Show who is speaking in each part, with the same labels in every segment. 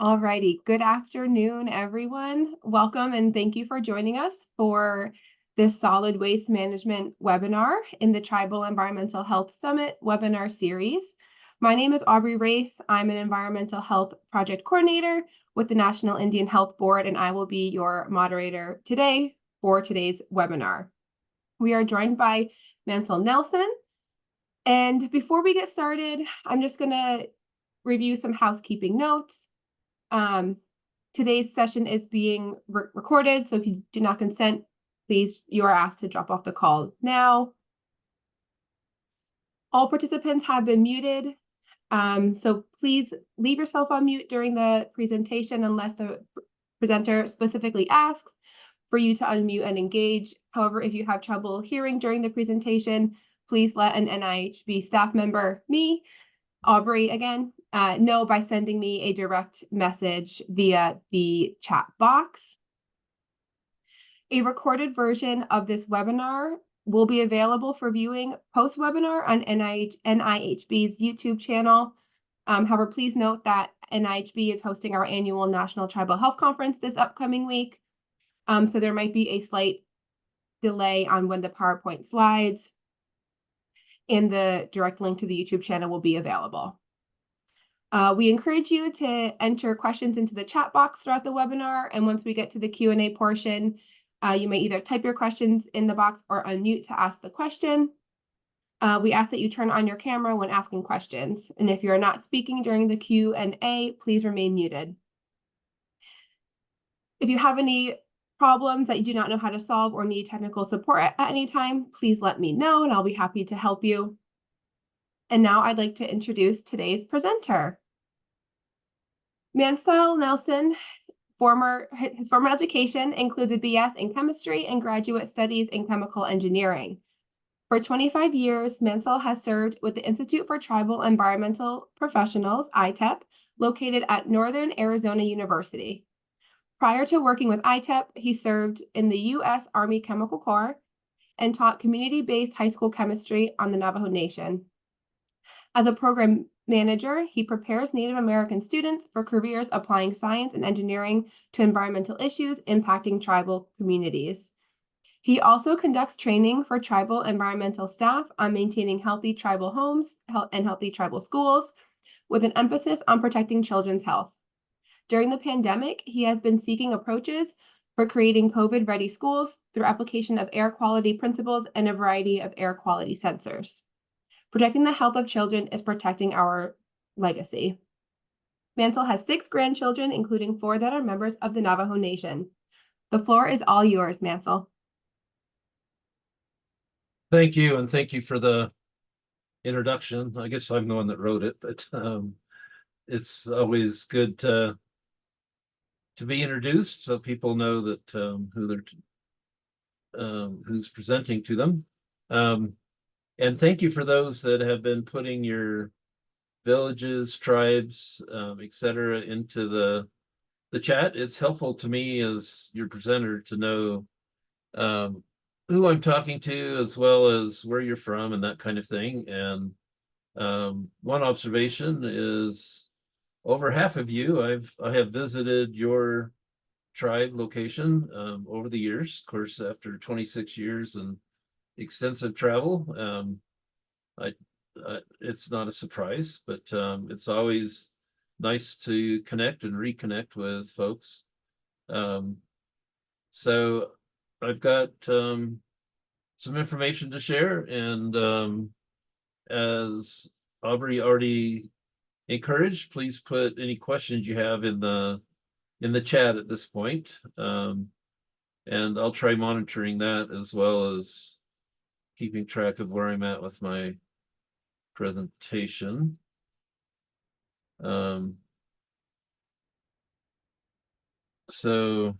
Speaker 1: Alrighty, good afternoon, everyone. Welcome and thank you for joining us for this solid waste management webinar in the Tribal Environmental Health Summit webinar series. My name is Aubrey Race. I'm an environmental health project coordinator with the National Indian Health Board, and I will be your moderator today for today's webinar. We are joined by Mansell Nelson. And before we get started, I'm just going to review some housekeeping notes. Today's session is being recorded, so if you do not consent, please, you are asked to drop off the call now. All participants have been muted, so please leave yourself on mute during the presentation unless the presenter specifically asks for you to unmute and engage. However, if you have trouble hearing during the presentation, please let an NIHB staff member, me, Aubrey again, know by sending me a direct message via the chat box. A recorded version of this webinar will be available for viewing post-webinar on NIHB's YouTube channel. However, please note that NIHB is hosting our annual National Tribal Health Conference this upcoming week. So there might be a slight delay on when the PowerPoint slides and the direct link to the YouTube channel will be available. We encourage you to enter questions into the chat box throughout the webinar, and once we get to the Q&A portion, you may either type your questions in the box or unmute to ask the question. We ask that you turn on your camera when asking questions, and if you're not speaking during the Q&A, please remain muted. If you have any problems that you do not know how to solve or need technical support at any time, please let me know and I'll be happy to help you. And now I'd like to introduce today's presenter. Mansell Nelson, his former education includes a BS in chemistry and graduate studies in chemical engineering. For 25 years, Mansell has served with the Institute for Tribal Environmental Professionals, ITEP, located at Northern Arizona University. Prior to working with ITEP, he served in the U.S. Army Chemical Corps and taught community-based high school chemistry on the Navajo Nation. As a program manager, he prepares Native American students for careers applying science and engineering to environmental issues impacting tribal communities. He also conducts training for tribal environmental staff on maintaining healthy tribal homes and healthy tribal schools, with an emphasis on protecting children's health. During the pandemic, he has been seeking approaches for creating COVID-ready schools through application of air quality principles and a variety of air quality sensors. Protecting the health of children is protecting our legacy. Mansell has 6 grandchildren, including 4 that are members of the Navajo Nation. The floor is all yours, Mansell.
Speaker 2: Thank you, and thank you for the introduction. I guess I'm the one that wrote it, but it's always good to be introduced so people know that who's presenting to them. And thank you for those that have been putting your villages, tribes, etc. into the chat. It's helpful to me as your presenter to know who I'm talking to, as well as where you're from and that kind of thing. And one observation is over half of you, I have visited your tribe location over the years. Of course, after 26 years and extensive travel, it's not a surprise, but it's always nice to connect and reconnect with folks. So I've got some information to share, and as Aubrey already encouraged, please put any questions you have in the chat at this point, and I'll try monitoring that as well as keeping track of where I'm at with my presentation. So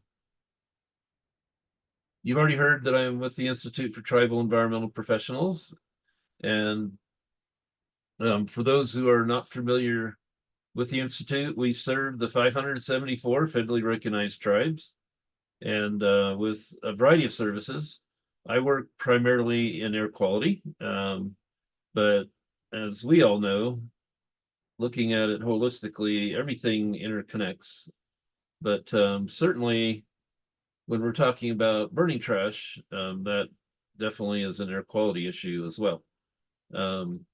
Speaker 2: you've already heard that I'm with the Institute for Tribal Environmental Professionals, and for those who are not familiar with the Institute, we serve the 574 federally recognized tribes, and with a variety of services. I work primarily in air quality, but as we all know, looking at it holistically, everything interconnects. But certainly, when we're talking about burning trash, that definitely is an air quality issue as well. Um,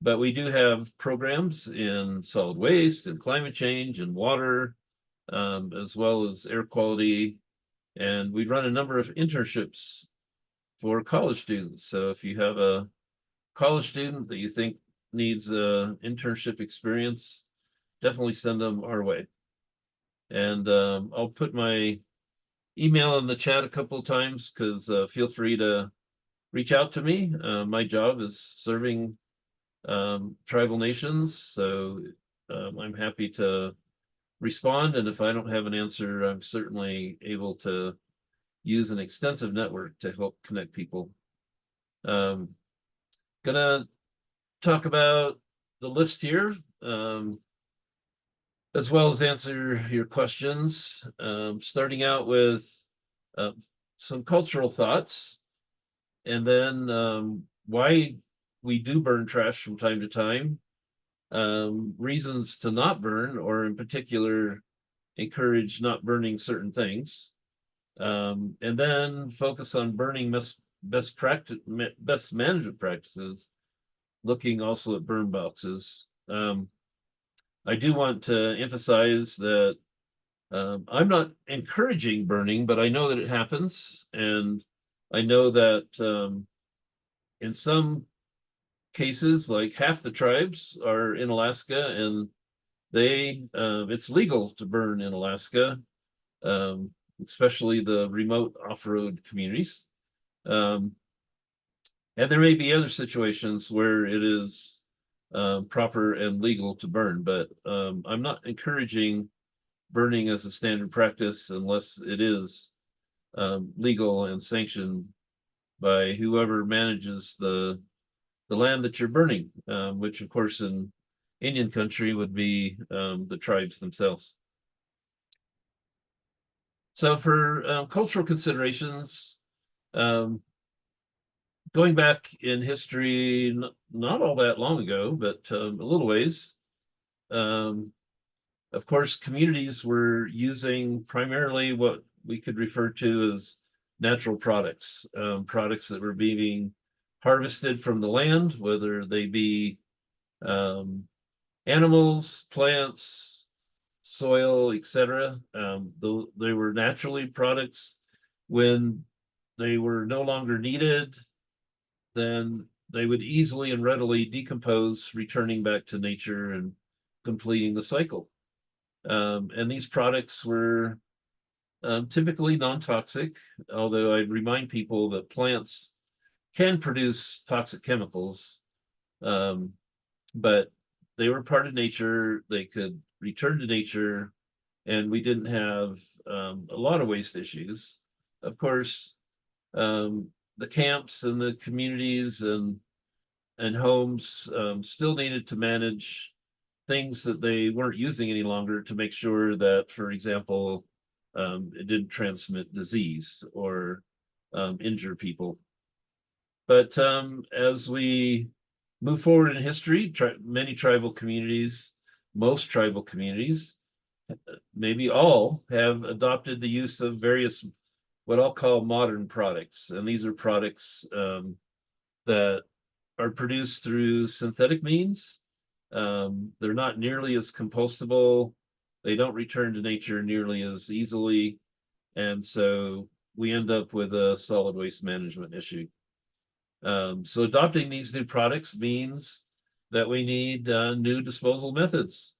Speaker 2: but we do have programs in solid waste and climate change and water, as well as air quality. And we run a number of internships for college students. So if you have a college student that you think needs a internship experience, definitely send them our way. And I'll put my email in the chat a couple of times, because feel free to reach out to me. My job is serving tribal nations, so I'm happy to respond. And if I don't have an answer, I'm certainly able to use an extensive network to help connect people. Gonna talk about the list here, as well as answer your questions. Starting out with some cultural thoughts, and then why we do burn trash from time to time, reasons to not burn, or in particular, encourage not burning certain things, and then focus on burning best management practices, looking also at burn boxes. I do want to emphasize that I'm not encouraging burning, but I know that it happens, and I know that in some cases, like half the tribes are in Alaska, and it's legal to burn in Alaska, especially the remote off-road communities. And there may be other situations where it is proper and legal to burn, but I'm not encouraging burning as a standard practice unless it is legal and sanctioned by whoever manages the land that you're burning, which of course in Indian country would be the tribes themselves. So for cultural considerations, going back in history, not all that long ago, but a little ways, of course, communities were using primarily what we could refer to as natural products, products that were being harvested from the land, whether they be animals, plants, soil, etc. Though they were naturally products, when they were no longer needed, then they would easily and readily decompose, returning back to nature and completing the cycle. And these products were typically non-toxic, although I'd remind people that plants can produce toxic chemicals, but they were part of nature. They could return to nature, and we didn't have a lot of waste issues. Of course, the camps and the communities and homes still needed to manage things that they weren't using any longer, to make sure that, for example, it didn't transmit disease or injure people. But as we move forward in history, many tribal communities, most tribal communities, maybe all, have adopted the use of various, what I'll call modern products. And these are products that are produced through synthetic means. They're not nearly as compostable. They don't return to nature nearly as easily. And so we end up with a solid waste management issue. So adopting these new products means that we need new disposal methods.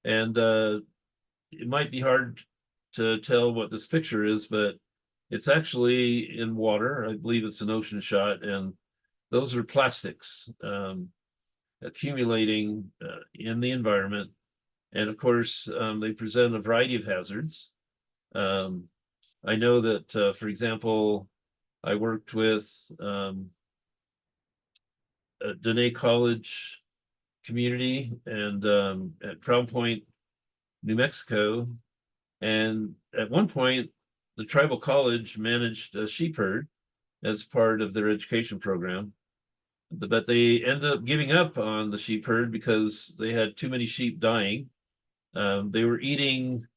Speaker 2: And it might be hard to tell what this picture is, but it's actually in water. I believe it's an ocean shot, and those are plastics accumulating in the environment. And of course, they present a variety of hazards. I know that, for example, I worked with a Dene College community and at Crown Point, New Mexico. And at one point, the tribal college managed a sheep herd as part of their education program. but they ended up giving up on the sheep herd because they had too many sheep dying. They were eating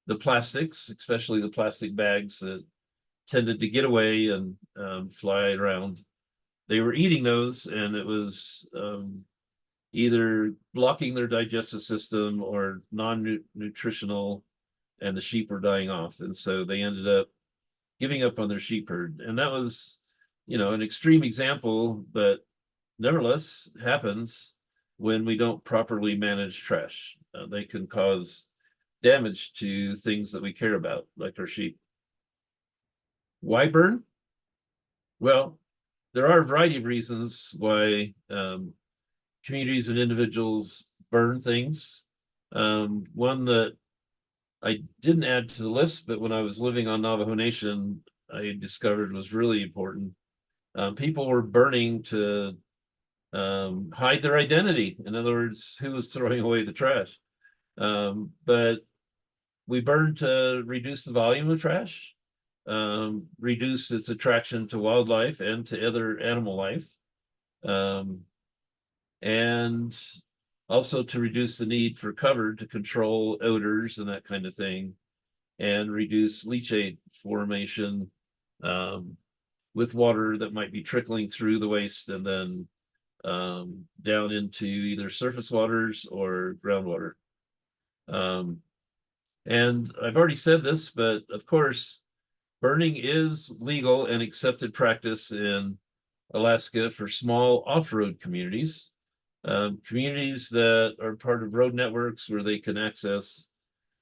Speaker 2: the plastics, especially the plastic bags that tended to get away and fly around. They were eating those, and it was either blocking their digestive system or non-nutritional, and the sheep were dying off. And so they ended up giving up on their sheep herd. And that was, an extreme example, but nevertheless happens when we don't properly manage trash. They can cause damage to things that we care about, like our sheep. Why burn? Well, there are a variety of reasons why communities and individuals burn things. One that I didn't add to the list, but when I was living on Navajo Nation, I discovered was really important. People were burning to hide their identity. In other words, who was throwing away the trash? But we burn to reduce the volume of trash, reduce its attraction to wildlife and to other animal life, and also to reduce the need for cover to control odors and that kind of thing, and reduce leachate formation with water that might be trickling through the waste and then down into either surface waters or groundwater. And I've already said this, but of course, burning is legal and accepted practice in Alaska for small off-road communities, communities that are part of road networks where they can access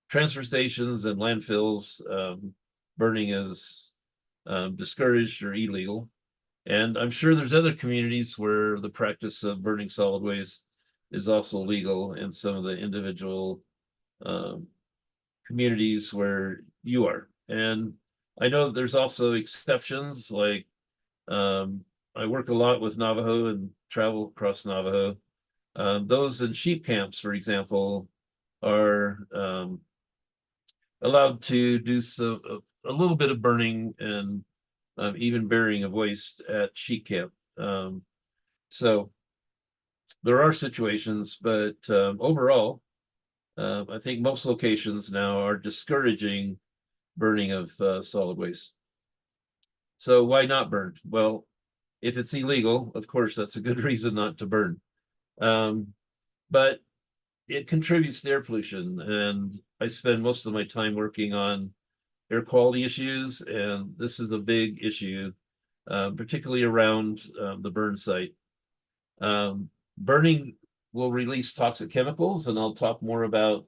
Speaker 2: transfer stations and landfills. Burning is discouraged or illegal. And I'm sure there's other communities where the practice of burning solid waste is also legal in some of the individual communities where you are. And I know there's also exceptions, like I work a lot with Navajo and travel across Navajo. Those in sheep camps, for example, are allowed to do a little bit of burning and even burying of waste at sheep camp. So there are situations, but overall, I think most locations now are discouraging burning of solid waste. So why not burn? Well, if it's illegal, of course, that's a good reason not to burn. But it contributes to air pollution, and I spend most of my time working on air quality issues, and this is a big issue, particularly around the burn site. Burning will release toxic chemicals, and I'll talk more about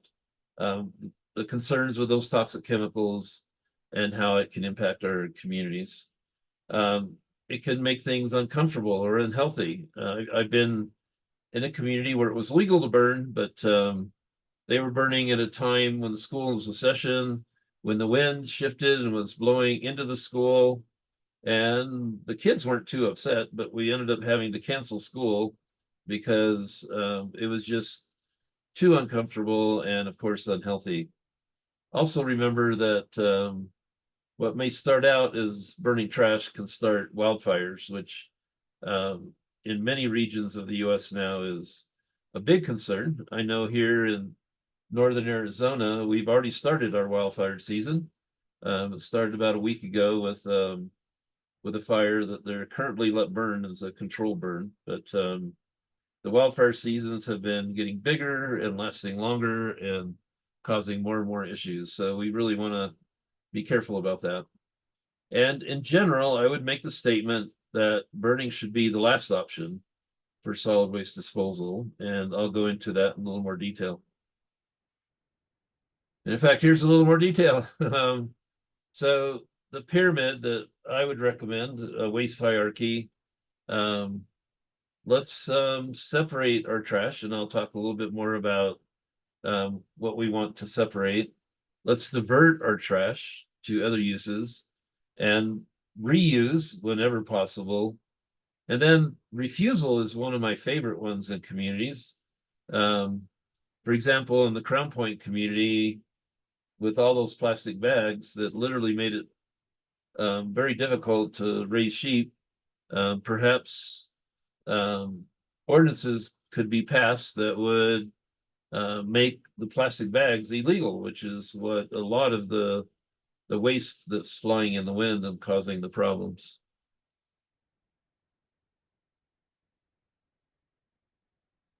Speaker 2: the concerns with those toxic chemicals and how it can impact our communities. It can make things uncomfortable or unhealthy. I've been in a community where it was legal to burn, but they were burning at a time when the school was in session, when the wind shifted and was blowing into the school, and the kids weren't too upset, but we ended up having to cancel school because it was just too uncomfortable and, of course, unhealthy. Also remember that what may start out as burning trash can start wildfires, which in many regions of the US now is a big concern. I know here in northern Arizona, we've already started our wildfire season. It started about a week ago with a fire that they're currently let burn as a control burn. But the wildfire seasons have been getting bigger and lasting longer and causing more and more issues. So we really want to be careful about that. And in general, I would make the statement that burning should be the last option for solid waste disposal. And I'll go into that in a little more detail. And in fact, here's a little more detail. So the pyramid that I would recommend, a waste hierarchy, let's separate our trash, and I'll talk a little bit more about what we want to separate. Let's divert our trash to other uses and reuse whenever possible. And then refusal is one of my favorite ones in communities. For example, in the Crown Point community, with all those plastic bags that literally made it very difficult to raise sheep, perhaps ordinances could be passed that would make the plastic bags illegal, which is what a lot of the waste that's flying in the wind and causing the problems.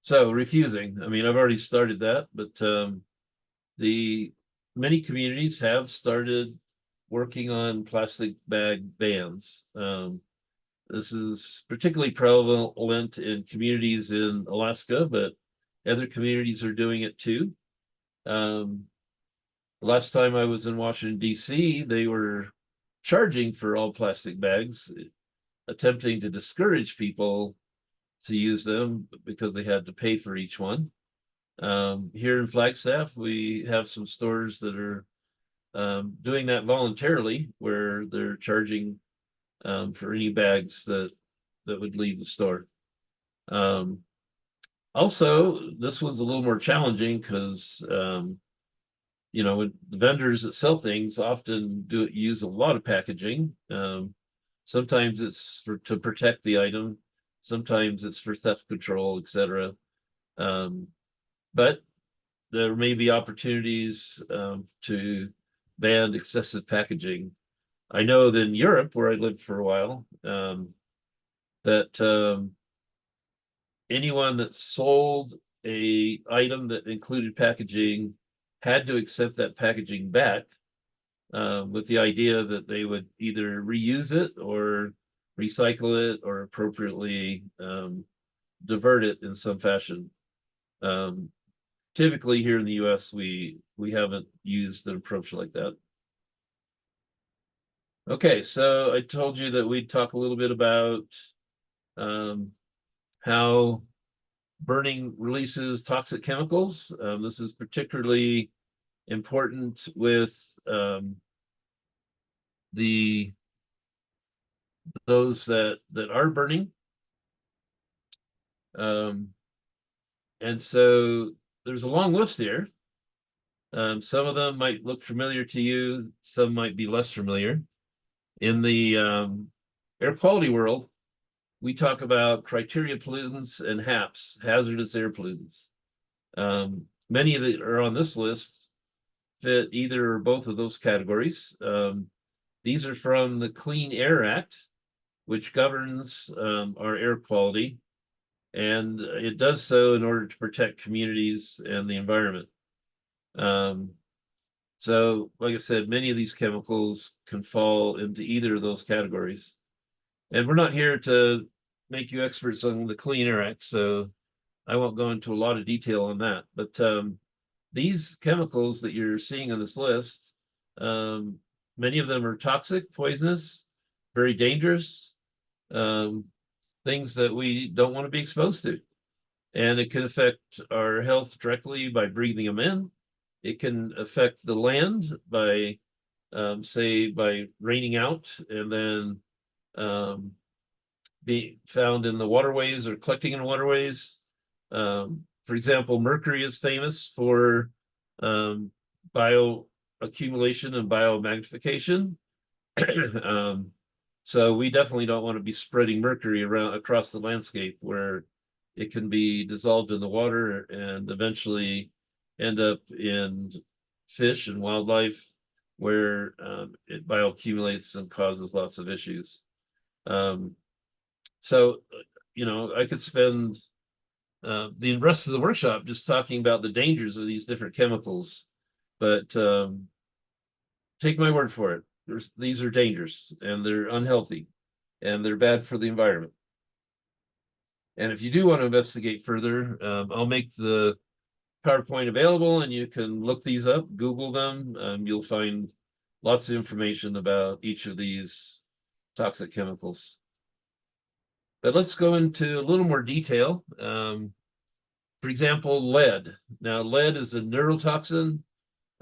Speaker 2: So refusing, I mean, I've already started that, but the many communities have started working on plastic bag bans. This is particularly prevalent in communities in Alaska, but other communities are doing it too. Last time I was in Washington, D.C., they were charging for all plastic bags, attempting to discourage people to use them because they had to pay for each one. Here in Flagstaff, we have some stores that are doing that voluntarily, where they're charging for any bags that would leave the store. Also, this one's a little more challenging because you know, the vendors that sell things often use a lot of packaging. Sometimes it's to protect the item, sometimes it's for theft control, etc. But there may be opportunities to ban excessive packaging. I know that in Europe, where I lived for a while, that anyone that sold a item that included packaging had to accept that packaging back, with the idea that they would either reuse it or recycle it or appropriately divert it in some fashion. Typically here in the US, we haven't used an approach like that. Okay, so I told you that we'd talk a little bit about how burning releases toxic chemicals. This is particularly important with those that are burning. And so there's a long list here. Some of them might look familiar to you, some might be less familiar. In the air quality world, we talk about criteria pollutants and HAPs, hazardous air pollutants. Many of that are on this list fit either or both of those categories. These are from the Clean Air Act, which governs our air quality, and it does so in order to protect communities and the environment. So, like I said, many of these chemicals can fall into either of those categories. And we're not here to make you experts on the Clean Air Act, so I won't go into a lot of detail on that. But these chemicals that you're seeing on this list, many of them are toxic, poisonous, very dangerous, things that we don't want to be exposed to. And it can affect our health directly by breathing them in. It can affect the land by, say, by raining out and then being found in the waterways or collecting in waterways. For example, mercury is famous for bioaccumulation and biomagnification. So we definitely don't want to be spreading mercury around across the landscape where it can be dissolved in the water and eventually end up in fish and wildlife where it bioaccumulates and causes lots of issues. So, you know, I could spend the rest of the workshop just talking about the dangers of these different chemicals, but take my word for it. These are dangerous and they're unhealthy and they're bad for the environment. And if you do want to investigate further, I'll make the PowerPoint available and you can look these up, Google them. You'll find lots of information about each of these toxic chemicals. But let's go into a little more detail. For example, lead. Now, lead is a neurotoxin.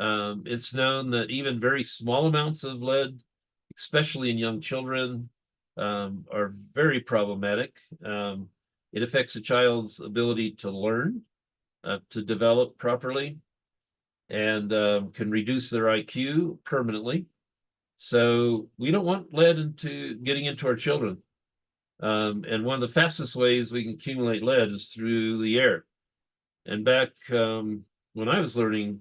Speaker 2: It's known that even very small amounts of lead, especially in young children, are very problematic. It affects a child's ability to learn, to develop properly, and can reduce their IQ permanently. So we don't want lead getting into our children. And one of the fastest ways we can accumulate lead is through the air. And back when I was learning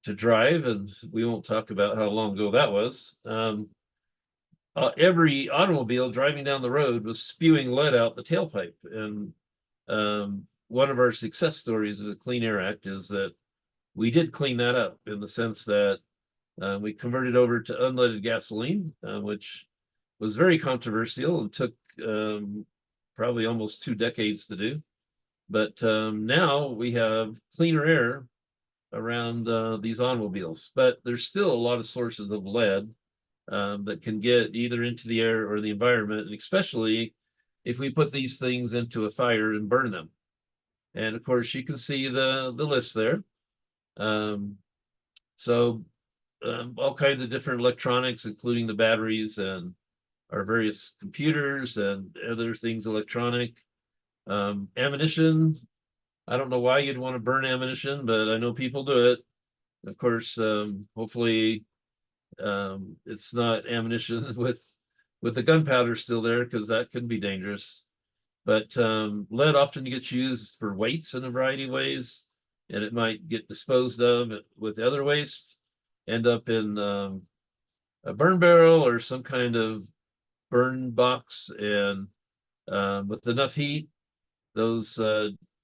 Speaker 2: to drive, and we won't talk about how long ago that was, every automobile driving down the road was spewing lead out the tailpipe. And one of our success stories of the Clean Air Act is that we did clean that up in the sense that we converted over to unleaded gasoline, which was very controversial and took probably almost 2 decades to do. But now we have cleaner air around these automobiles, but there's still a lot of sources of lead that can get either into the air or the environment, and especially if we put these things into a fire and burn them. And of course, you can see the list there. So all kinds of different electronics, including the batteries and our various computers and other things electronic. Ammunition, I don't know why you'd want to burn ammunition, but I know people do it. Of course, hopefully it's not ammunition with the gunpowder still there, because that can be dangerous. But lead often gets used for weights in a variety of ways, and it might get disposed of with other waste, end up in a burn barrel or some kind of burn box, and with enough heat, those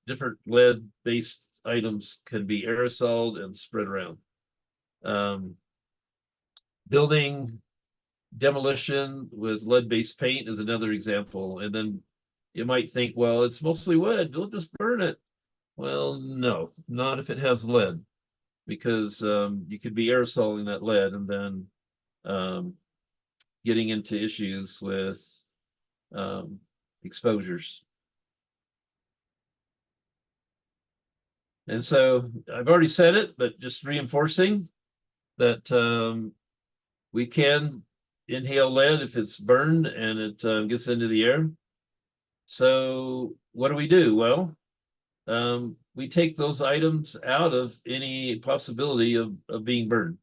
Speaker 2: different lead-based items can be aerosoled and spread around. Building demolition with lead-based paint is another example. And then you might think, well, it's mostly wood, we'll just burn it. Well, no, not if it has lead, because you could be aerosoling that lead and then getting into issues with exposures. And so I've already said it, but just reinforcing that we can inhale lead if it's burned and it gets into the air. So what do? Well, we take those items out of any possibility of being burned.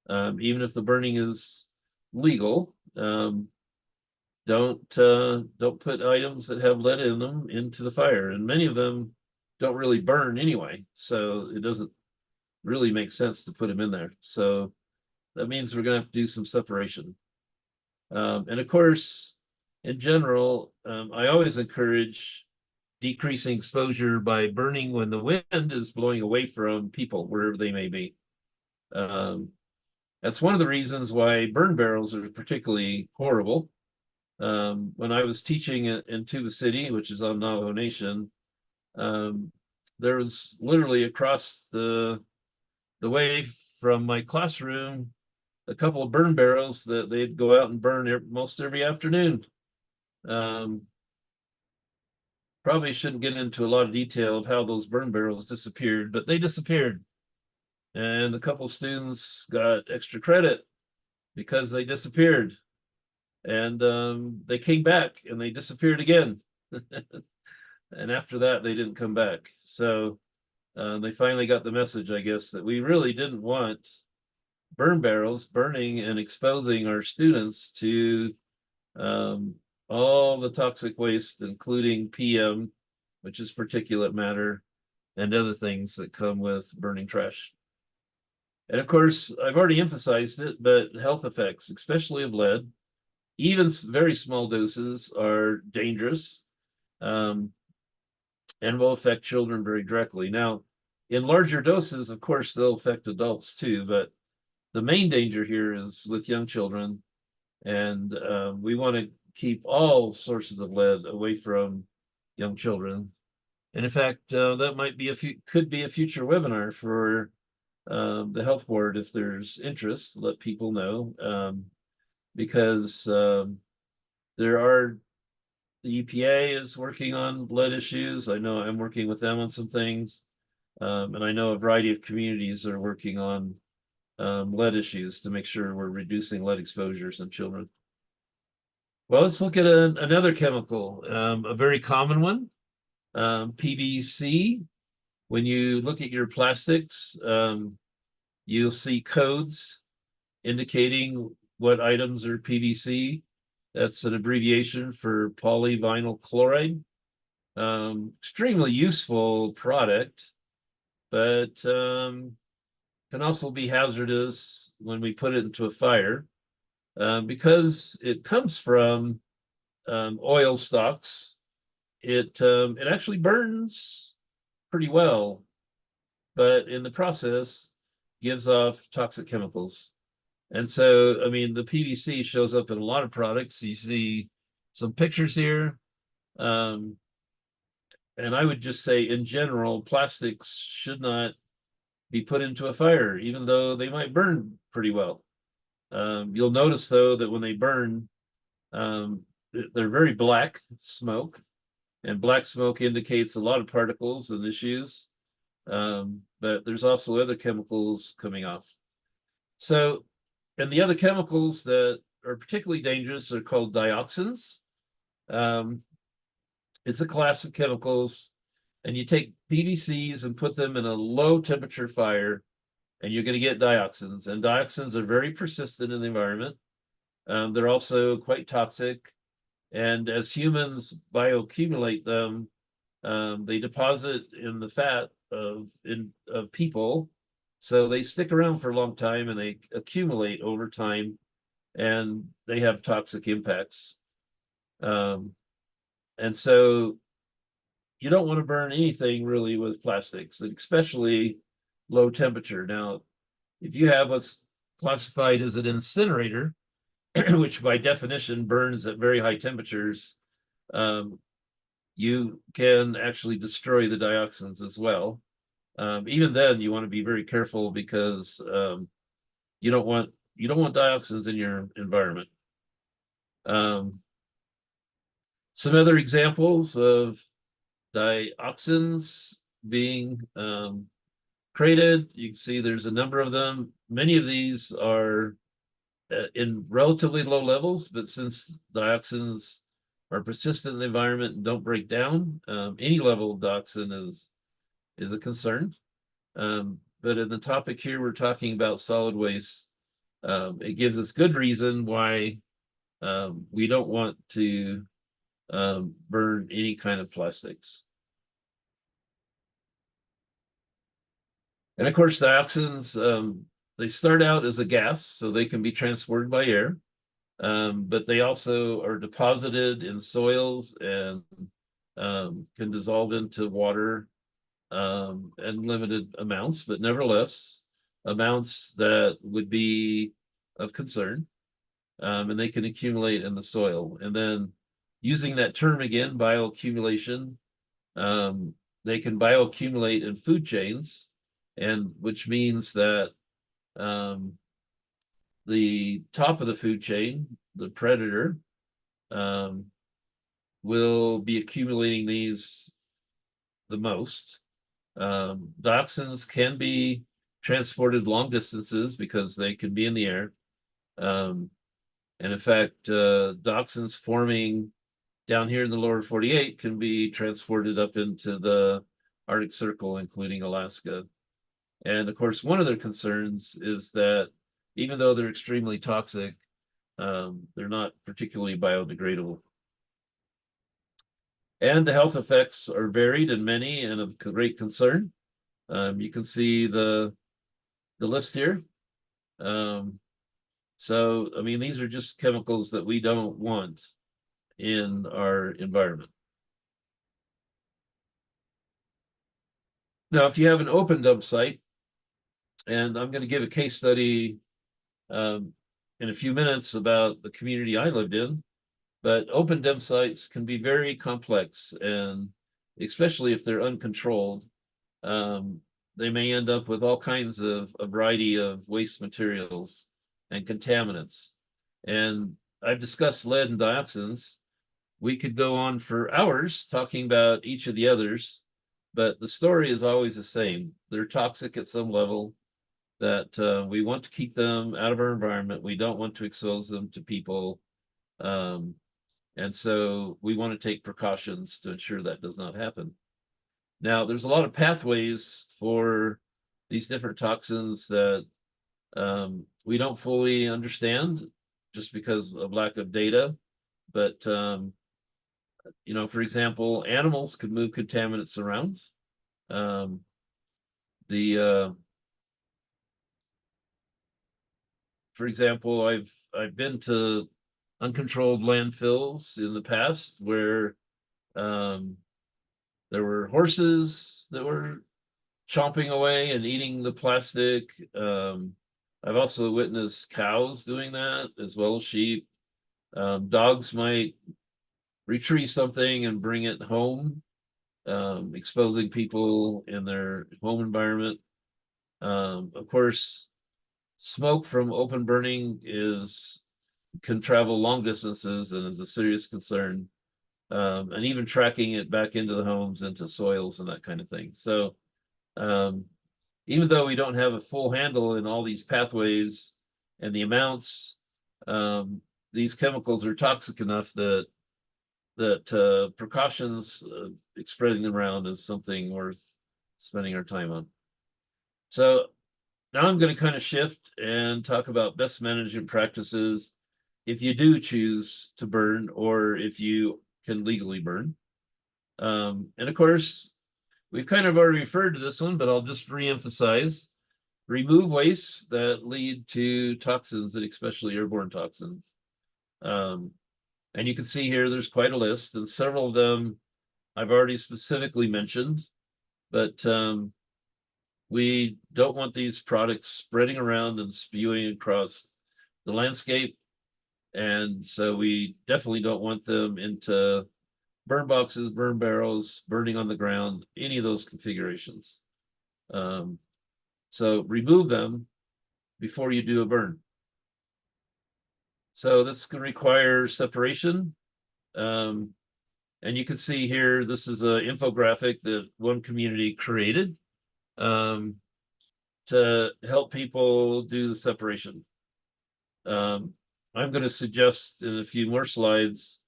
Speaker 2: Even if the burning is legal, don't put items that have lead in them into the fire. And many of them don't really burn anyway, so it doesn't really make sense to put them in there. So that means we're going to have to do some separation. And of course, in general, I always encourage decreasing exposure by burning when the wind is blowing away from people, wherever they may be. That's one of the reasons why burn barrels are particularly horrible. When I was teaching in Tuba City, which is on Navajo Nation, there was literally across the way from my classroom a couple of burn barrels that they'd go out and burn most every afternoon. Probably shouldn't get into a lot of detail of how those burn barrels disappeared, but they disappeared. And a couple of students got extra credit because they disappeared. And they came back and they disappeared again. And after that, they didn't come back. So they finally got the message, I guess, that we really didn't want burn barrels burning and exposing our students to all the toxic waste, including PM, which is particulate matter, and other things that come with burning trash. And of course, I've already emphasized it, but health effects, especially of lead, even very small doses, are dangerous and will affect children very directly. Now, in larger doses, of course, they'll affect adults too, but the main danger here is with young children, and we want to keep all sources of lead away from young children. And in fact, that might be could be a future webinar for the health board if there's interest. Let people know, because there are the EPA is working on lead issues. I know I'm working with them on some things, and I know a variety of communities are working on lead issues to make sure we're reducing lead exposures in children. Well, let's look at another chemical, a very common one, PVC. When you look at your plastics, you'll see codes indicating what items are PVC. That's an abbreviation for polyvinyl chloride. Extremely useful product, but can also be hazardous when we put it into a fire, because it comes from oil stocks. It actually burns pretty well, but in the process gives off toxic chemicals. And so, I mean, the PVC shows up in a lot of products. You see some pictures here. And I would just say, in general, plastics should not be put into a fire, even though they might burn pretty well. You'll notice, though, that when they burn, they're very black smoke, and black smoke indicates a lot of particles and issues. But there's also other chemicals coming off. So, and the other chemicals that are particularly dangerous are called dioxins. It's a class of chemicals, and you take PVCs and put them in a low temperature fire, and you're going to get dioxins. And dioxins are very persistent in the environment. They're also quite toxic. And as humans bioaccumulate them, they deposit in the fat of people. So they stick around for a long time, and they accumulate over time, and they have toxic impacts. And so you don't want to burn anything really with plastics, especially low temperature. Now, if you have what's classified as an incinerator, which by definition burns at very high temperatures, you can actually destroy the dioxins as well. Even then, you want to be very careful, because you don't want dioxins in your environment. Some other examples of dioxins being created, you can see there's a number of them. Many of these are in relatively low levels, but since dioxins are persistent in the environment and don't break down, any level of dioxin is a concern. But in the topic here, we're talking about solid waste. It gives us good reason why we don't want to burn any kind of plastics. And of course, dioxins, they start out as a gas, so they can be transported by air, but they also are deposited in soils and can dissolve into water in limited amounts, but nevertheless, amounts that would be of concern, and they can accumulate in the soil. And then, using that term again, bioaccumulation, they can bioaccumulate in food chains, and which means that the top of the food chain, the predator, will be accumulating these the most. Dioxins can be transported long distances because they can be in the air. And in fact, dioxins forming down here in the lower 48 can be transported up into the Arctic Circle, including Alaska. And of course, one of their concerns is that even though they're extremely toxic, they're not particularly biodegradable. And the health effects are varied and many and of great concern. You can see the list here. So, I mean, these are just chemicals that we don't want in our environment. Now, if you have an open dump site, and I'm going to give a case study in a few minutes about the community I lived in, but open dump sites can be very complex, and especially if they're uncontrolled, they may end up with all kinds of a variety of waste materials and contaminants. And I've discussed lead and dioxins. We could go on for hours talking about each of the others, but the story is always the same. They're toxic at some level, that we want to keep them out of our environment. We don't want to expose them to people. And so we want to take precautions to ensure that does not happen. Now, there's a lot of pathways for these different toxins that we don't fully understand just because of lack of data. But for example, animals could move contaminants around. The For example, I've been to uncontrolled landfills in the past where um, there were horses that were chomping away and eating the plastic. I've also witnessed cows doing that as well as sheep. Dogs might retrieve something and bring it home, exposing people in their home environment. Of course, smoke from open burning can travel long distances and is a serious concern. And even tracking it back into the homes, into soils and that kind of thing. So um, even though we don't have a full handle in all these pathways and the amounts, these chemicals are toxic enough that precautions spreading them around is something worth spending our time on. So now I'm going to kind of shift and talk about best management practices if you do choose to burn or if you can legally burn. And of course, we've kind of already referred to this one, but I'll just reemphasize. Remove wastes that lead to toxins, and especially airborne toxins. And you can see here there's quite a list, and several of them I've already specifically mentioned, but we don't want these products spreading around and spewing across the landscape. And so we definitely don't want them into burn boxes, burn barrels, burning on the ground, any of those configurations. So remove them before you do a burn. So this can require separation. And you can see here, this is an infographic that one community created to help people do the separation. I'm going to suggest in a few more slides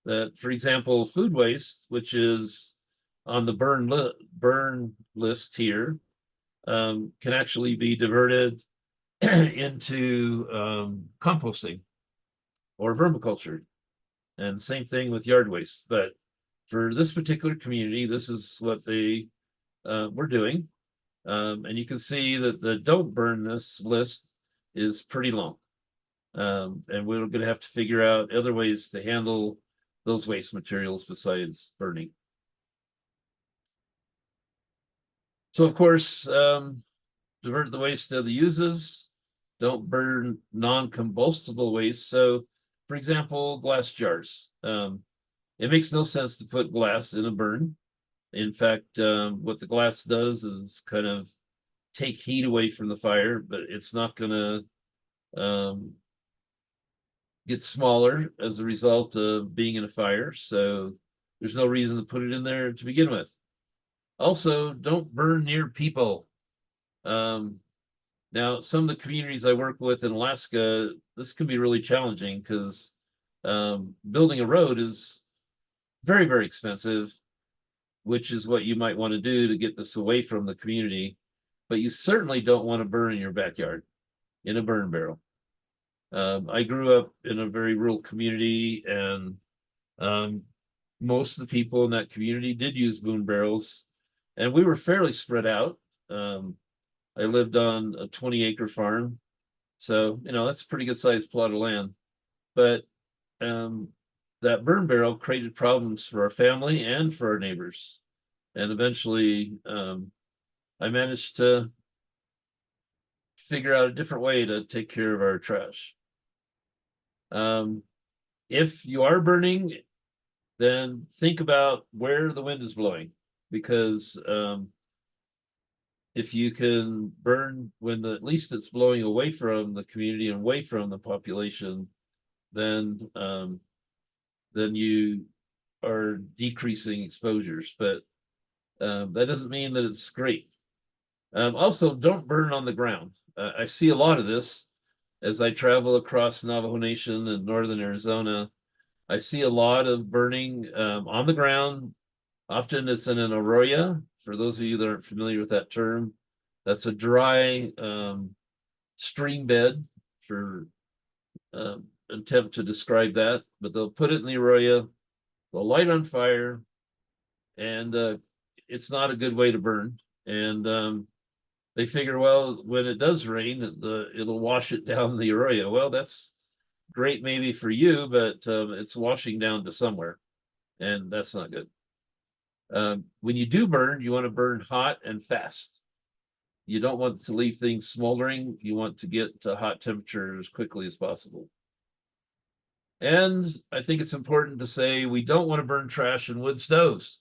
Speaker 2: that, for example, food waste, which is on the burn list here, can actually be diverted into composting or vermiculture. And same thing with yard waste. But for this particular community, this is what they were doing. And you can see that the don't burn this list is pretty long. And we're going to have to figure out other ways to handle those waste materials besides burning. So, of course, divert the waste to the uses. Don't burn non-combustible waste. So, for example, glass jars. It makes no sense to put glass in a burn. In fact, what the glass does is kind of take heat away from the fire, but it's not going to get smaller as a result of being in a fire. So there's no reason to put it in there to begin with. Also, don't burn near people. Now, some of the communities I work with in Alaska, this can be really challenging because building a road is very, very expensive, which is what you might want to do to get this away from the community. But you certainly don't want to burn in your backyard in a burn barrel. I grew up in a very rural community, and most of the people in that community did use burn barrels, and we were fairly spread out. I lived on a 20-acre farm, so that's a pretty good sized plot of land. But that burn barrel created problems for our family and for our neighbors, and eventually I managed to figure out a different way to take care of our trash. If you are burning, then think about where the wind is blowing, because if you can burn when at least it's blowing away from the community and away from the population, then you are decreasing exposures. But that doesn't mean that it's great. Also, don't burn on the ground. I see a lot of this as I travel across Navajo Nation and northern Arizona. I see a lot of burning on the ground. Often it's in an arroyo. For those of you that aren't familiar with that term, that's a dry stream bed for attempt to describe that, but they'll put it in the arroyo, they'll light on fire, and it's not a good way to burn. And they figure, well, when it does rain, it'll wash it down the arroyo. Well, that's great maybe for you, but it's washing down to somewhere, and that's not good. When you do burn, you want to burn hot and fast. You don't want to leave things smoldering. You want to get to hot temperature as quickly as possible. And I think it's important to say we don't want to burn trash in wood stoves.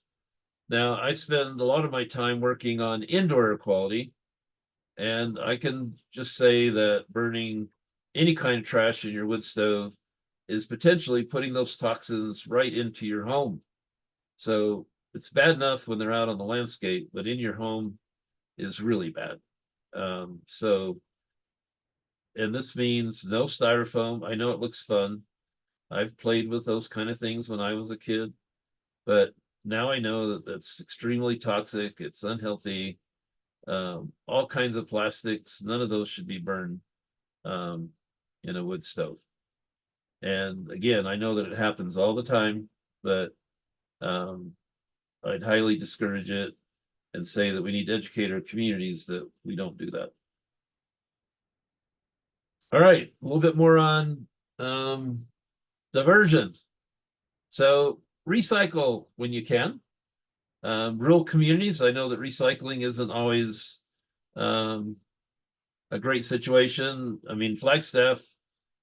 Speaker 2: Now, I spend a lot of my time working on indoor air quality, and I can just say that burning any kind of trash in your wood stove is potentially putting those toxins right into your home. So it's bad enough when they're out on the landscape, but in your home is really bad. And this means no styrofoam. I know it looks fun. I've played with those kind of things when I was a kid, but now I know that that's extremely toxic. It's unhealthy. All kinds of plastics, none of those should be burned in a wood stove. And again, I know that it happens all the time, but I'd highly discourage it and say that we need to educate our communities that we don't do that. All right, a little bit more on diversion. So recycle when you can. Rural communities, I know that recycling isn't always a great situation. I mean, Flagstaff,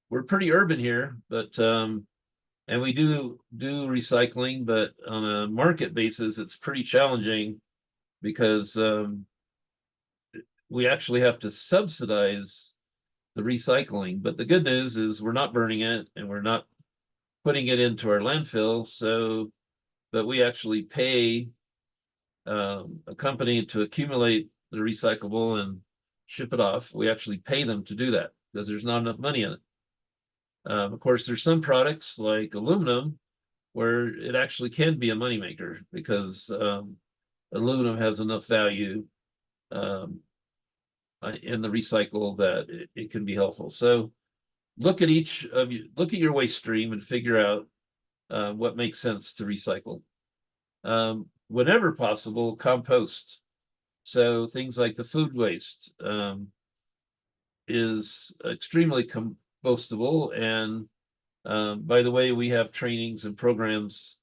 Speaker 2: we're pretty urban here, but and we do recycling, but on a market basis, it's pretty challenging because we actually have to subsidize the recycling. But the good news is we're not burning it and we're not putting it into our landfill. So, but we actually pay a company to accumulate the recyclable and ship it off. We actually pay them to do that because there's not enough money in it. Of course, there's some products like aluminum where it actually can be a moneymaker because aluminum has enough value in the recycle that it can be helpful. So look at look at your waste stream and figure out what makes sense to recycle. Whenever possible, compost. So things like the food waste is extremely compostable. And by the way, we have trainings and programs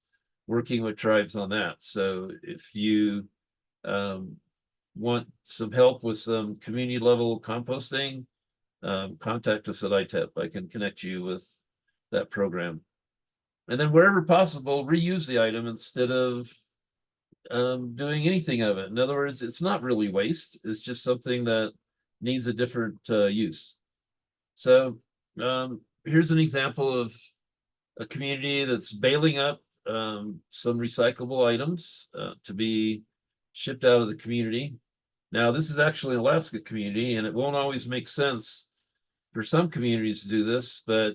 Speaker 2: working with tribes on that. So if you want some help with some community level composting, contact us at ITEP. I can connect you with that program. And then wherever possible, reuse the item instead of doing anything of it. In other words, it's not really waste. It's just something that needs a different use. So here's an example of a community that's baling up some recyclable items to be shipped out of the community. Now, this is actually an Alaska community, and it won't always make sense for some communities to do this, but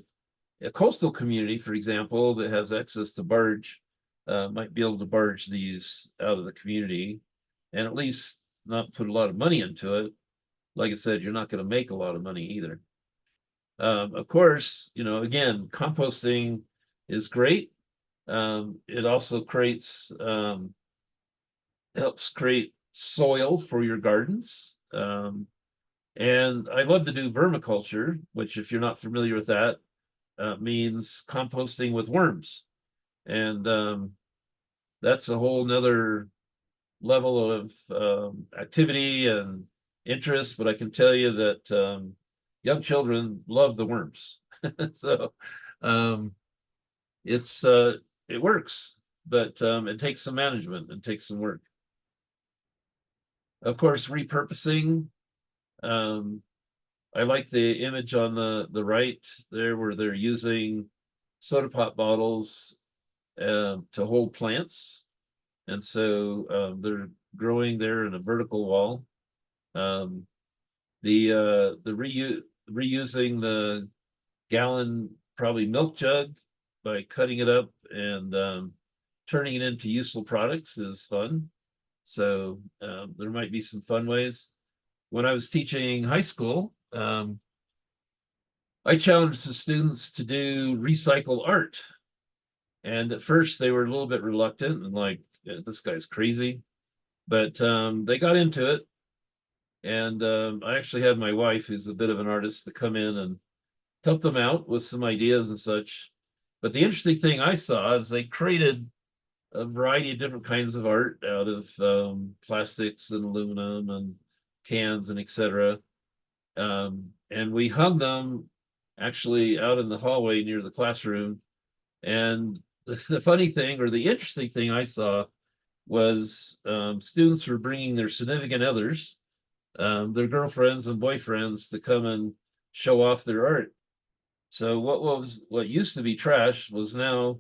Speaker 2: a coastal community, for example, that has access to barge might be able to barge these out of the community and at least not put a lot of money into it. Like I said, you're not going to make a lot of money either. Of course, you know, again, composting is great. It also helps create soil for your gardens. And I love to do vermiculture, which if you're not familiar with that, means composting with worms. And that's a whole nother level of activity and interest, but I can tell you that young children love the worms. So it works, but it takes some management and takes some work. Of course, repurposing. I like the image on the right there where they're using soda pop bottles to hold plants. And so they're growing there in a vertical wall. Reusing the gallon probably milk jug by cutting it up and turning it into useful products is fun. So there might be some fun ways. When I was teaching high school, I challenged the students to do recycle art. And at first they were a little bit reluctant and like, this guy's crazy. But they got into it. And I actually had my wife, who's a bit of an artist, to come in and help them out with some ideas and such. But the interesting thing I saw is they created a variety of different kinds of art out of plastics and aluminum and cans and etc. And we hung them actually out in the hallway near the classroom. And the funny thing, or the interesting thing I saw, was students were bringing their significant others, their girlfriends and boyfriends, to come and show off their art. So what used to be trash was now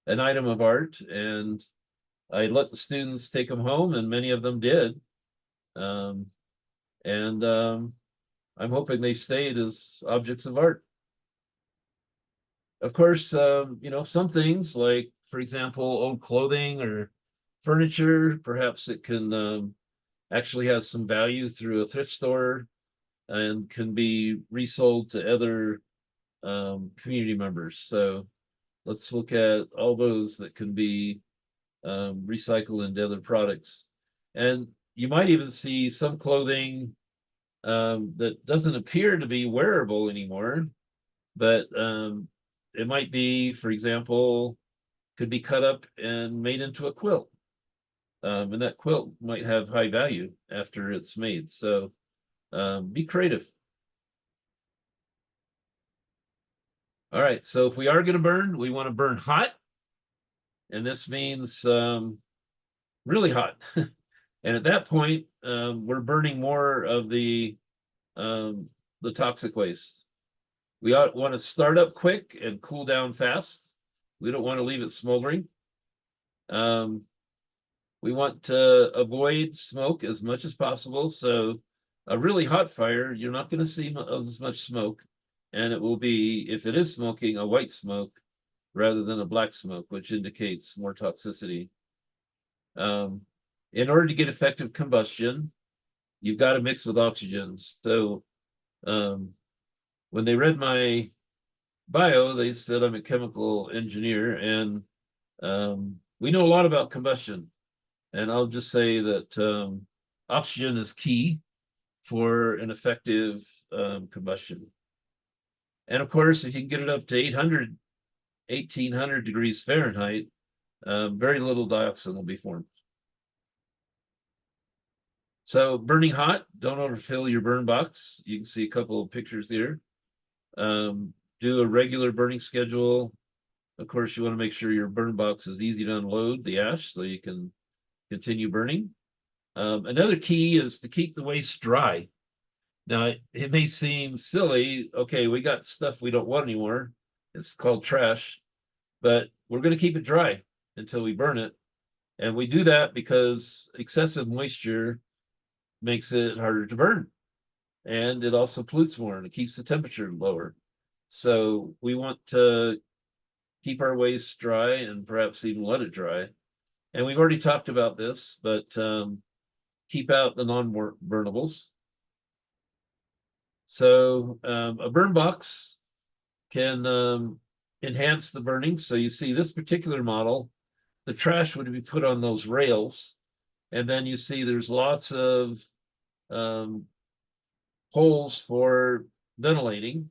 Speaker 2: an item of art, and I let the students take them home, and many of them did. Um, and I'm hoping they stayed as objects of art. Of course, some things like, for example, old clothing or furniture, perhaps it can actually has some value through a thrift store and can be resold to other community members. So let's look at all those that can be recycled into other products. And you might even see some clothing that doesn't appear to be wearable anymore, but it might be, for example, could be cut up and made into a quilt. And that quilt might have high value after it's made. So be creative. All right, so if we are going to burn, we want to burn hot. And this means really hot. And at that point, we're burning more of the toxic waste. We want to start up quick and cool down fast. We don't want to leave it smoldering. We want to avoid smoke as much as possible. So a really hot fire, you're not going to see as much smoke. And it will be, if it is smoking, a white smoke rather than a black smoke, which indicates more toxicity. In order to get effective combustion, you've got to mix with oxygen. So when they read my bio, they said I'm a chemical engineer, and we know a lot about combustion. And I'll just say that oxygen is key for an effective combustion. And of course, if you can get it up to 800, 1800 degrees Fahrenheit, very little dioxin will be formed. So burning hot, don't overfill your burn box. You can see a couple of pictures here. Do a regular burning schedule. Of course, you want to make sure your burn box is easy to unload the ash so you can continue burning. Another key is to keep the waste dry. Now, it may seem silly. Okay, we got stuff we don't want anymore. It's called trash, but we're going to keep it dry until we burn it. And we do that because excessive moisture makes it harder to burn. And it also pollutes more and it keeps the temperature lower. So we want to keep our waste dry and perhaps even let it dry. And we've already talked about this, but keep out the non-burnables. So a burn box can enhance the burning. So you see this particular model, the trash would be put on those rails. And then you see there's lots of holes for ventilating.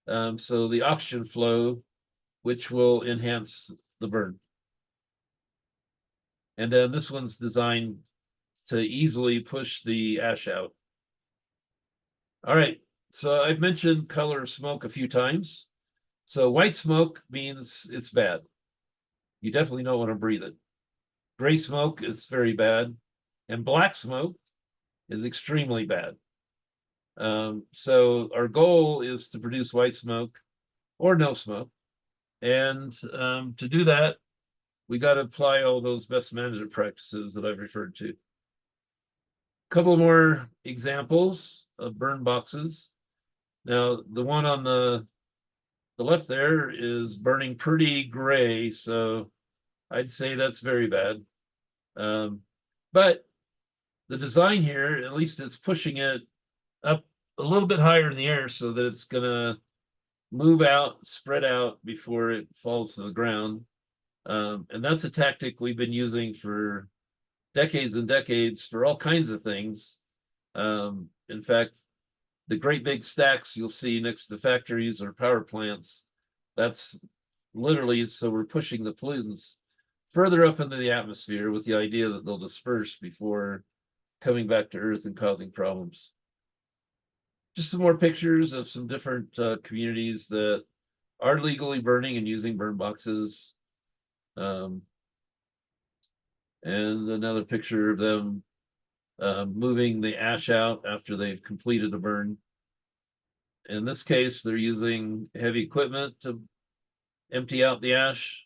Speaker 2: So the oxygen flow, which will enhance the burn. And then this one's designed to easily push the ash out. All right, so I've mentioned color of smoke a few times. So white smoke means it's bad. You definitely don't want to breathe it. Gray smoke is very bad. And black smoke is extremely bad. So our goal is to produce white smoke or no smoke. And to do that, we got to apply all those best management practices that I've referred to. A couple more examples of burn boxes. Now, the one on the left there is burning pretty gray, so I'd say that's very bad. But the design here, at least it's pushing it up a little bit higher in the air so that it's gonna move out, spread out before it falls to the ground. And that's a tactic we've been using for decades and decades for all kinds of things. In fact, the great big stacks you'll see next to factories or power plants, that's literally so we're pushing the pollutants further up into the atmosphere with the idea that they'll disperse before coming back to Earth and causing problems. Just some more pictures of some different communities that are legally burning and using burn boxes. And another picture of them moving the ash out after they've completed a burn. In this case, they're using heavy equipment to empty out the ash.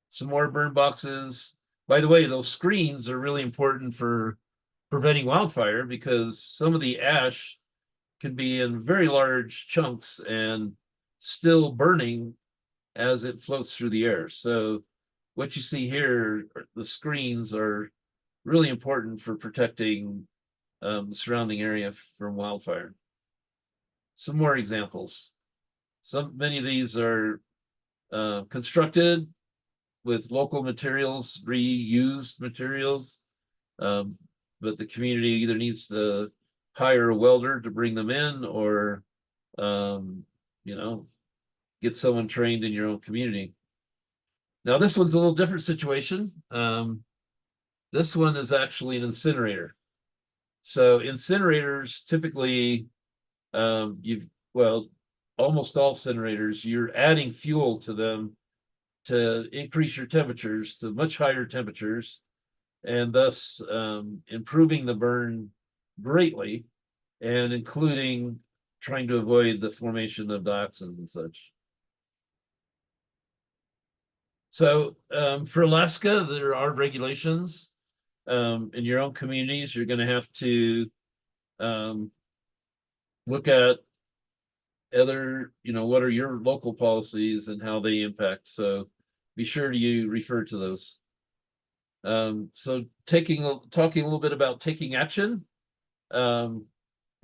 Speaker 2: Some more burn boxes. By the way, those screens are really important for preventing wildfire because some of the ash can be in very large chunks and still burning as it floats through the air. So what you see here, the screens are really important for protecting the surrounding area from wildfire. Some more examples. Many of these are constructed with local materials, reused materials, but the community either needs to hire a welder to bring them in or, you know, get someone trained in your own community. Now, this one's a little different situation. This one is actually an incinerator. So incinerators typically, almost all incinerators, you're adding fuel to them to increase your temperatures to much higher temperatures, and thus improving the burn greatly, and including trying to avoid the formation of dioxins and such. So for Alaska, there are regulations. In your own communities, you're going to have to look at what are your local policies and how they impact. So be sure you refer to those. So talking a little bit about taking action. And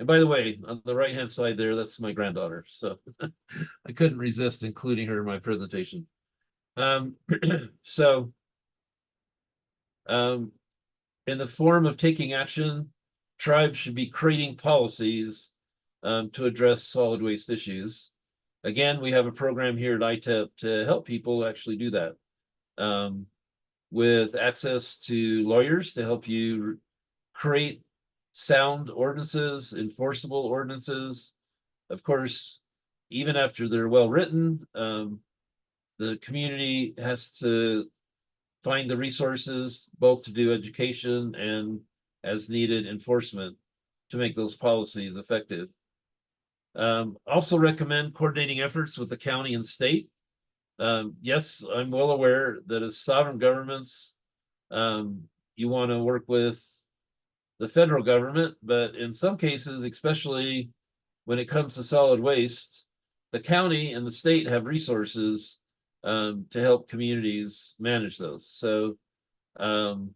Speaker 2: by the way, on the right-hand side there, that's my granddaughter. So I couldn't resist including her in my presentation. So in the form of taking action, tribes should be creating policies to address solid waste issues. Again, we have a program here at ITEP to help people actually do that, with access to lawyers to help you create sound ordinances, enforceable ordinances. Of course, even after they're well written, the community has to find the resources both to do education and, as needed, enforcement to make those policies effective. Also recommend coordinating efforts with the county and state. Yes, I'm well aware that as sovereign governments, you want to work with the federal government, but in some cases, especially when it comes to solid waste, the county and the state have resources to help communities manage those. So, and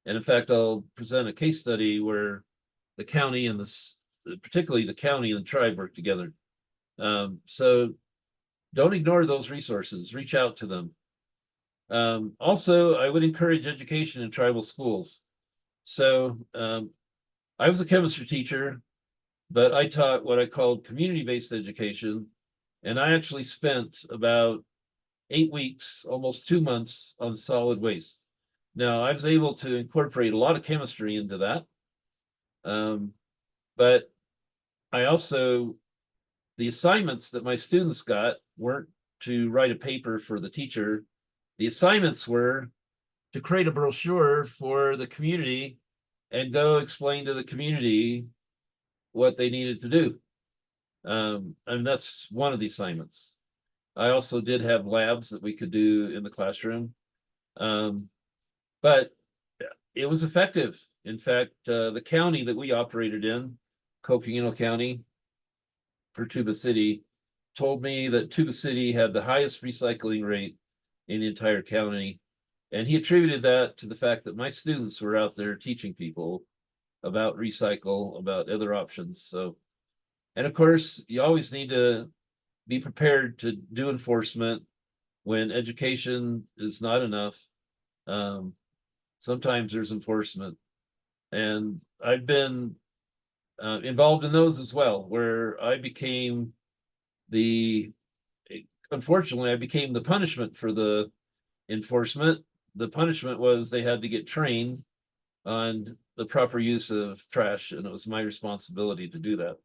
Speaker 2: in fact, I'll present a case study where the county and particularly the county and the tribe work together. So don't ignore those resources, reach out to them. Also, I would encourage education in tribal schools. So I was a chemistry teacher, but I taught what I called community-based education. And I actually spent about 8 weeks, almost 2 months on solid waste. Now, I was able to incorporate a lot of chemistry into that. But I also, the assignments that my students got weren't to write a paper for the teacher. The assignments were to create a brochure for the community and go explain to the community what they needed to do. And that's one of the assignments. I also did have labs that we could do in the classroom. But it was effective. In fact, the county that we operated in, Coconino County, for Tuba City, told me that Tuba City had the highest recycling rate in the entire county. And he attributed that to the fact that my students were out there teaching people about recycle, about other options. So, and of course, you always need to be prepared to do enforcement when education is not enough. Sometimes there's enforcement, and I've been involved in those as well, where I became the, unfortunately, I became the punishment for the enforcement. The punishment was they had to get trained on the proper use of trash, and it was my responsibility to do that.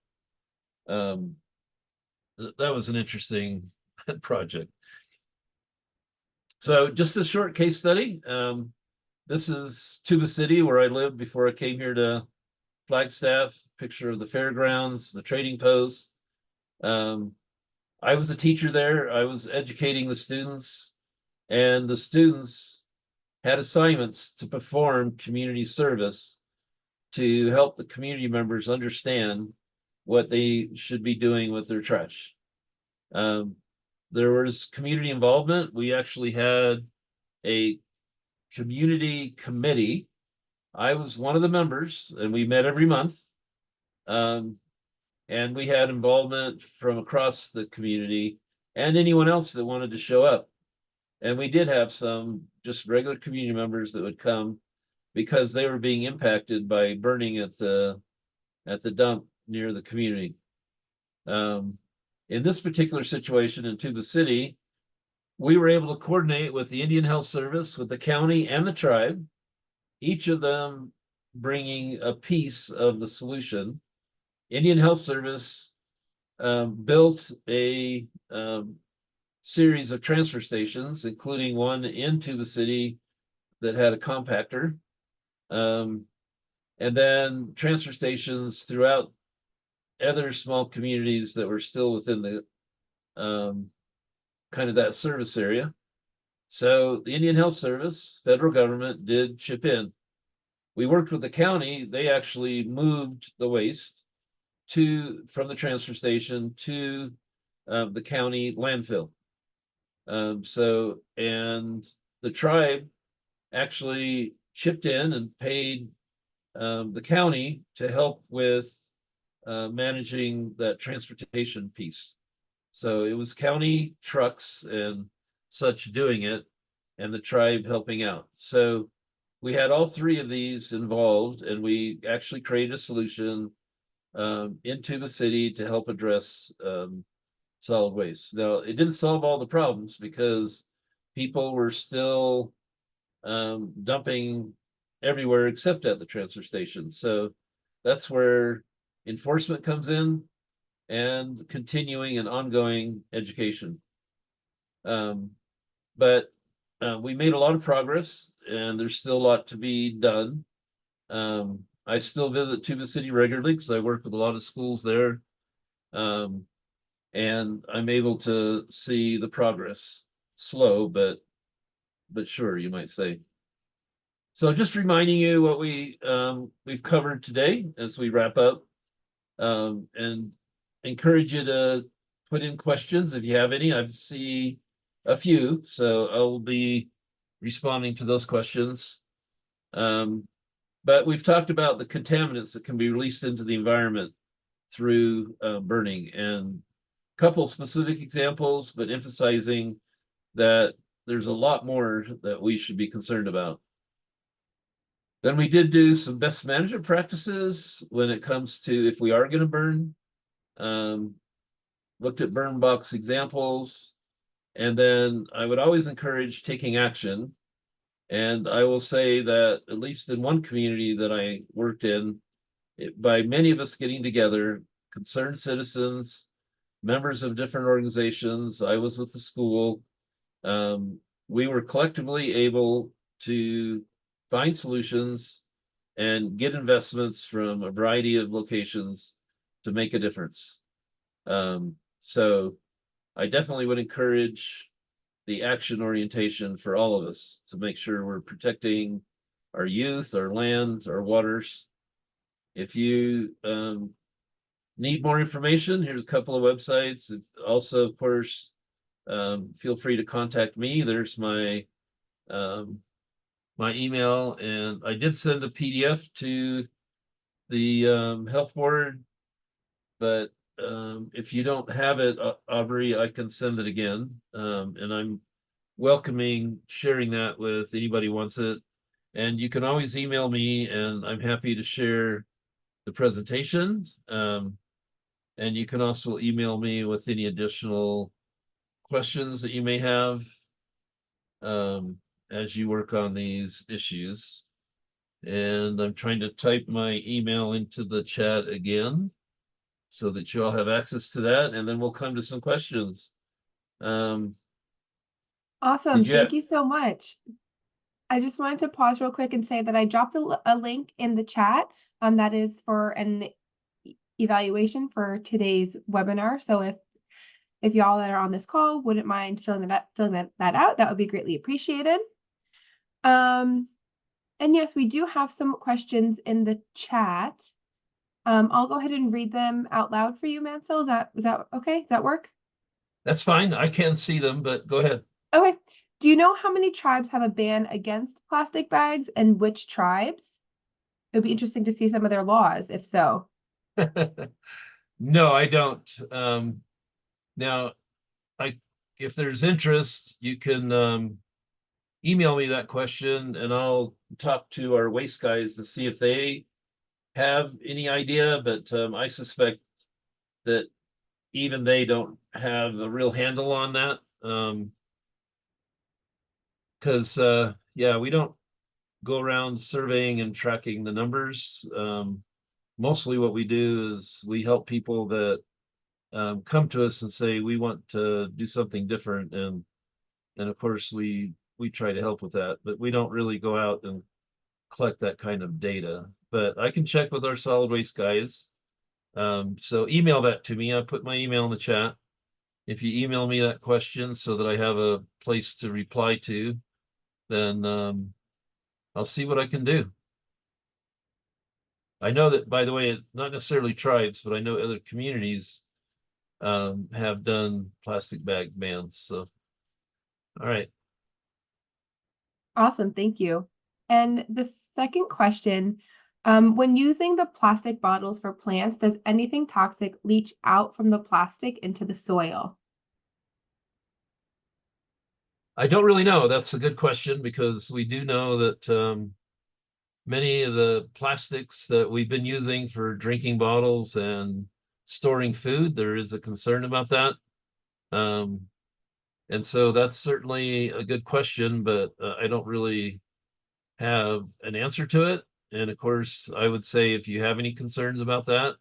Speaker 2: That was an interesting project. So just a short case study. This is Tuba City, where I lived before I came here to Flagstaff. Picture of the fairgrounds, the trading post. I was a teacher there. I was educating the students, and the students had assignments to perform community service to help the community members understand what they should be doing with their trash. There was community involvement. We actually had a community committee. I was one of the members, and we met every month. And we had involvement from across the community and anyone else that wanted to show up. And we did have some just regular community members that would come because they were being impacted by burning at the dump near the community. In this particular situation in Tuba City, we were able to coordinate with the Indian Health Service, with the county and the tribe, each of them bringing a piece of the solution. Indian Health Service built a series of transfer stations, including one in Tuba City that had a compactor. And then transfer stations throughout other small communities that were still within the kind of that service area. So the Indian Health Service, federal government, did chip in. We worked with the county. They actually moved the waste from the transfer station to the county landfill. And the tribe actually chipped in and paid the county to help with managing that transportation piece. So it was county trucks and such doing it, and the tribe helping out. So we had all three of these involved, and we actually created a solution in Tuba City to help address solid waste. Now, it didn't solve all the problems because people were still dumping everywhere except at the transfer station. So that's where enforcement comes in, and continuing and ongoing education. But we made a lot of progress, and there's still a lot to be done. I still visit Tuba City regularly because I work with a lot of schools there. And I'm able to see the progress. Slow, but sure, you might say. So just reminding you what we've covered today as we wrap up, and encourage you to put in questions if you have any. I see a few, so I'll be responding to those questions. But we've talked about the contaminants that can be released into the environment through burning, and a couple specific examples, but emphasizing that there's a lot more that we should be concerned about. Then we did do some best management practices when it comes to if we are going to burn. Looked at burn box examples, and then I would always encourage taking action. And I will say that at least in one community that I worked in, by many of us getting together, concerned citizens, members of different organizations, I was with the school, we were collectively able to find solutions and get investments from a variety of locations to make a difference. So I definitely would encourage the action orientation for all of us to make sure we're protecting our youth, our land, our waters. If you need more information, here's a couple of websites. Also, of course, feel free to contact me. There's my my email, and I did send a PDF to the health board, but if you don't have it, Aubrey, I can send it again. And I'm welcoming sharing that with anybody who wants it. And you can always email me, and I'm happy to share the presentation. And you can also email me with any additional questions that you may have as you work on these issues. And I'm trying to type my email into the chat again so that you all have access to that, and then we'll come to some questions.
Speaker 1: Awesome.
Speaker 2: Did you
Speaker 1: Thank you so much. I just wanted to pause real quick and say that I dropped a link in the chat. That is for an evaluation for today's webinar. So if y'all that are on this call wouldn't mind filling that out, that would be greatly appreciated. And yes, we do have some questions in the chat. I'll go ahead and read them out loud for you, Mansell. Is that okay? Does that work?
Speaker 2: That's fine. I can't see them, but go ahead.
Speaker 1: Okay. Do you know how many tribes have a ban against plastic bags and which tribes? It would be interesting to see some of their laws, if so.
Speaker 2: No, I don't. Now, if there's interest, you can email me that question, and I'll talk to our waste guys to see if they have any idea. But I suspect that even they don't have the real handle on that. Because yeah, we don't go around surveying and tracking the numbers. Mostly what we do is we help people that come to us and say we want to do something different, and of course we try to help with that, but we don't really go out and collect that kind of data. But I can check with our solid waste guys. So email that to me. I put my email in the chat. If you email me that question so that I have a place to reply to, then I'll see what I can do. I know that, by the way, not necessarily tribes, but I know other communities have done plastic bag bans. So, all right.
Speaker 1: Awesome. Thank you. And the second question, when using the plastic bottles for plants, does anything toxic leach out from the plastic into the soil?
Speaker 2: I don't really know. That's a good question, because we do know that many of the plastics that we've been using for drinking bottles and storing food, there is a concern about that. And so that's certainly a good question, but I don't really have an answer to it. And of course, I would say if you have any concerns about that,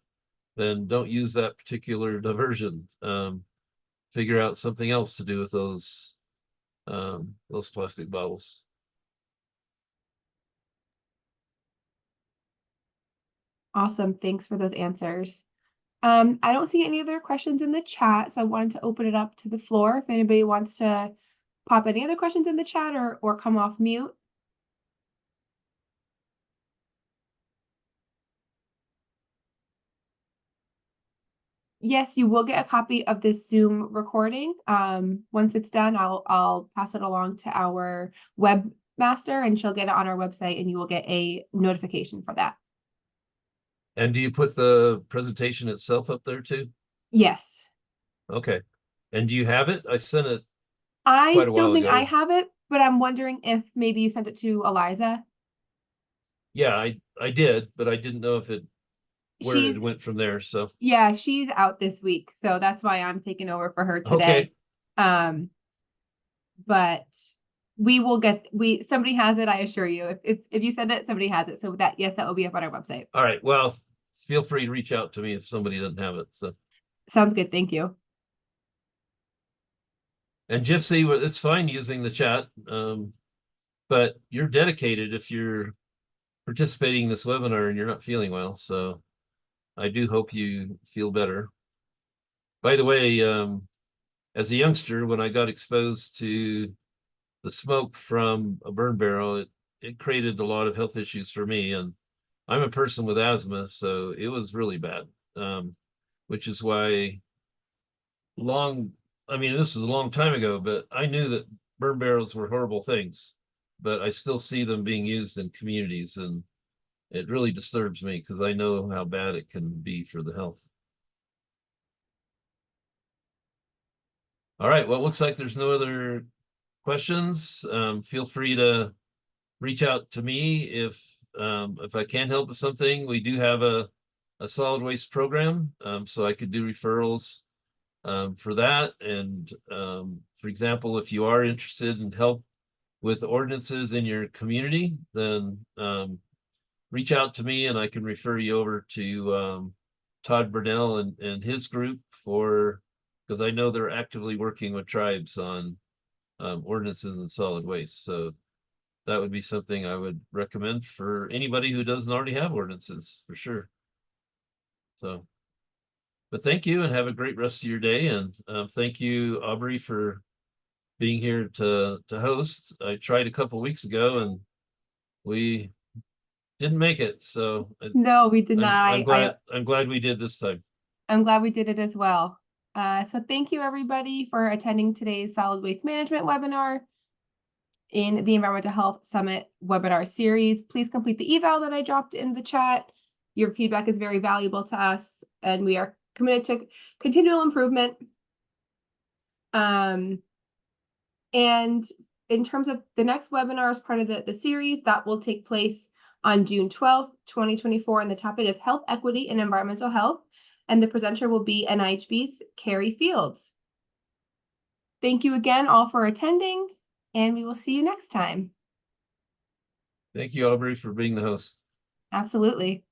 Speaker 2: then don't use that particular diversion. Figure out something else to do with those plastic bottles.
Speaker 1: Awesome. Thanks for those answers. I don't see any other questions in the chat, so I wanted to open it up to the floor. If anybody wants to pop any other questions in the chat or come off mute. Yes, you will get a copy of this Zoom recording. Once it's done, I'll pass it along to our webmaster, and she'll get it on our website, and you will get a notification for that.
Speaker 2: And do you put the presentation itself up there too?
Speaker 1: Yes.
Speaker 2: Okay. And do you have it? I sent it
Speaker 1: I
Speaker 2: quite a while
Speaker 1: don't think
Speaker 2: ago.
Speaker 1: I have it, but I'm wondering if maybe you sent it to Eliza.
Speaker 2: Yeah, I did, but I didn't know if where
Speaker 1: She's
Speaker 2: it went from there. So
Speaker 1: Yeah, she's out this week, so that's why I'm taking over for her
Speaker 2: okay.
Speaker 1: today. But we will get somebody has it, I assure you. If you send it, somebody has it. So that will be up on our website.
Speaker 2: All right. Well, feel free to reach out to me if somebody doesn't have it. So
Speaker 1: Sounds good. Thank you.
Speaker 2: and Gypsy, it's fine using the chat. But you're dedicated if you're participating in this webinar and you're not feeling well. So I do hope you feel better. By the way, as a youngster, when I got exposed to the smoke from a burn barrel, it created a lot of health issues for me. And I'm a person with asthma, so it was really bad. Which is why I mean, this was a long time ago, but I knew that burn barrels were horrible things, but I still see them being used in communities. And it really disturbs me because I know how bad it can be for the health. All right, well, it looks like there's no other questions. Feel free to reach out to me if I can help with something. We do have a solid waste program, so I could do referrals for that. And for example, if you are interested in help with ordinances in your community, then reach out to me and I can refer you over to Todd Burnell and his group because I know they're actively working with tribes on ordinances and solid waste. So that would be something I would recommend for anybody who doesn't already have ordinances, for sure. So, but thank you and have a great rest of your day. And thank you, Aubrey, for being here to host. I tried a couple weeks ago and we didn't make it. So
Speaker 1: No, we did not.
Speaker 2: I'm glad we did this time.
Speaker 1: I'm glad we did it as well. So thank you everybody for attending today's solid waste management webinar in the Environmental Health Summit webinar series. Please complete the eval that I dropped in the chat. Your feedback is very valuable to us, and we are committed to continual improvement. And in terms of the next webinar as part of the series, that will take place on June 12th, 2024, and the topic is health equity and environmental health, and the presenter will be NIHB's Carrie Fields. Thank you again all for attending, and we will see you next time.
Speaker 2: Thank you, Aubrey, for being the host.
Speaker 1: Absolutely.